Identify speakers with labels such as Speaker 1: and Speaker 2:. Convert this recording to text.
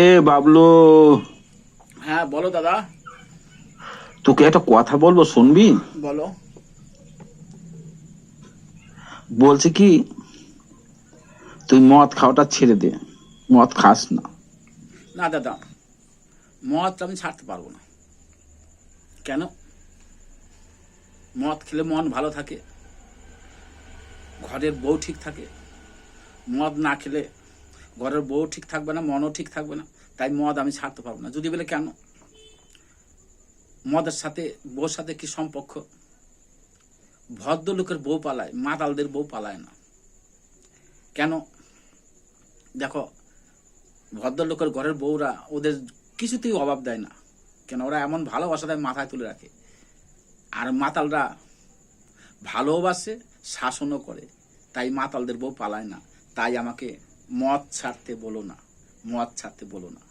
Speaker 1: এ বাবলু,
Speaker 2: হ্যাঁ বলো দাদা।
Speaker 1: তোকে একটা কথা বলবো, শুনবি?
Speaker 2: বলো।
Speaker 1: বলছি কি, তুই মদ খাওয়াটা ছেড়ে দে। মদ খাস না।
Speaker 2: না দাদা, মদ আমি ছাড়তে পারবো না। কেন? মদ খেলে মন ভালো থাকে, ঘরের বউ ঠিক থাকে। মদ না খেলে ঘরের বউ ঠিক থাকবে না, মনও ঠিক থাকবে না। তাই মদ আমি ছাড়তে পারবো না। যদি বলে কেন, মদের সাথে বউর সাথে কি সম্পর্ক? ভদ্রলোকের বউ পালায়, মাতালদের বউ পালায় না। কেন? দেখো, ভদ্রলোকের ঘরের বউরা ওদের কিছুতেই অভাব দেয় না। কেন? ওরা এমন ভালোবাসা দেয়, মাথায় তুলে রাখে। আর মাতালরা ভালোবাসে, শাসনও করে। তাই মাতালদের বউ পালায় না। তাই আমাকে মদ ছাড়তে বলো না, মদ ছাড়তে বলো না।